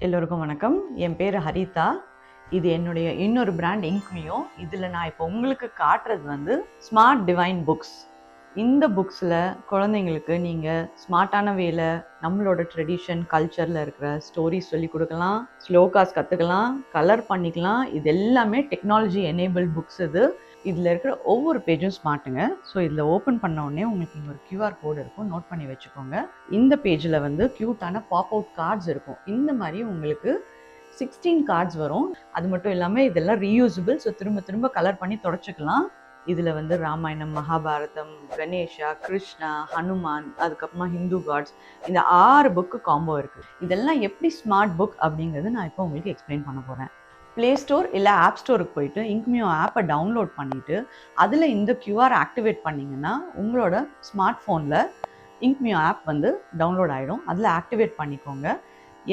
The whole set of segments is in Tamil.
எல்லோருக்கும் வணக்கம். என் பேர் ஹரிதா. இது என்னுடைய இன்னொரு பிராண்ட் இங்க்மியோ. இதில் நான் இப்போ உங்களுக்கு காட்டுறது வந்து ஸ்மார்ட் டிவைன் புக்ஸ். இந்த புக்ஸில் குழந்தைங்களுக்கு நீங்கள் ஸ்மார்ட்டான வேல நம்மளோட ட்ரெடிஷன் கல்ச்சரில் இருக்கிற ஸ்டோரிஸ் சொல்லி கொடுக்கலாம், ஸ்லோகாஸ் கற்றுக்கலாம், கலர் பண்ணிக்கலாம். இது எல்லாமே டெக்னாலஜி எனேபிள் புக்ஸ். இதில் இருக்கிற ஒவ்வொரு பேஜும் ஸ்மார்ட்டுங்க. ஸோ இதில் ஓப்பன் பண்ண உடனே உங்களுக்கு இங்கே ஒரு கியூஆர் கோடு இருக்கும், நோட் பண்ணி வச்சுக்கோங்க. இந்த பேஜில் வந்து க்யூட்டான பாப் அவுட் கார்ட்ஸ் இருக்கும். இந்த மாதிரி உங்களுக்கு 16 கார்ட்ஸ் வரும். அது மட்டும் இல்லாமல் இதெல்லாம் ரீயூசபிள். ஸோ திரும்ப திரும்ப கலர் பண்ணி தொடச்சிக்கலாம். இதில் வந்து ராமாயணம், மகாபாரதம், கணேஷா, கிருஷ்ணா, ஹனுமான், அதுக்கப்புறமா ஹிந்து காட்ஸ், இந்த 6 புக்கு காம்போ இருக்குது. இதெல்லாம் எப்படி ஸ்மார்ட் புக் அப்படிங்கிறது நான் இப்போ உங்களுக்கு எக்ஸ்பிளைன் பண்ண போகிறேன். ப்ளே ஸ்டோர் இல்லை ஆப் ஸ்டோருக்கு போயிட்டு இங்க்மியோ ஆப்பை டவுன்லோட் பண்ணிவிட்டு அதில் இந்த கியூஆர் ஆக்டிவேட் பண்ணிங்கன்னா உங்களோட ஸ்மார்ட் ஃபோனில் இங்க்மியோ ஆப் வந்து டவுன்லோட் ஆகிடும். அதில் ஆக்டிவேட் பண்ணிக்கோங்க.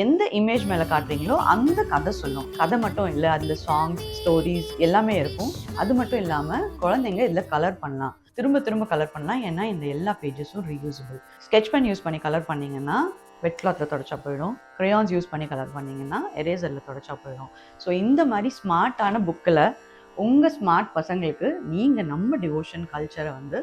எந்த இமேஜ் மேலே காட்டுறீங்களோ அந்த கதை சொல்லும். கதை மட்டும் இல்லை, அதில் சாங்ஸ், ஸ்டோரிஸ் எல்லாமே இருக்கும். அது மட்டும் இல்லாமல் குழந்தைங்க இதில் கலர் பண்ணலாம், திரும்ப திரும்ப கலர் பண்ணலாம். ஏன்னா இந்த எல்லா பேஜஸும் ரீயூசபிள். ஸ்கெட்ச் பென் யூஸ் பண்ணி கலர் பண்ணிங்கன்னா வெட் கிளாத்தில் தொடச்சா போயிடும். க்ரையான்ஸ் யூஸ் பண்ணி கலர் பண்ணிங்கன்னா எரேசரில் தொடச்சா போயிடும். ஸோ இந்த மாதிரி ஸ்மார்ட்டான புக்கில் உங்கள் ஸ்மார்ட் பசங்களுக்கு நீங்கள் நம்ம டிவோஷன் கல்ச்சரை வந்து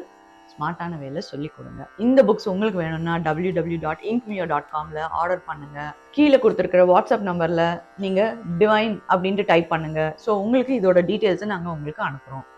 ஸ்மார்ட்டான வேலை சொல்லிக் கொடுங்க. இந்த புக்ஸ் உங்களுக்கு வேணும்னா www.inkmio.com ஆர்டர் பண்ணுங்கள். கீழே கொடுத்துருக்கிற வாட்ஸ்அப் நம்பரில் நீங்கள் டிவைன் அப்படின்ட்டு டைப் பண்ணுங்கள். ஸோ உங்களுக்கு இதோட டீட்டெயில்ஸை நாங்கள் உங்களுக்கு அனுப்புகிறோம்.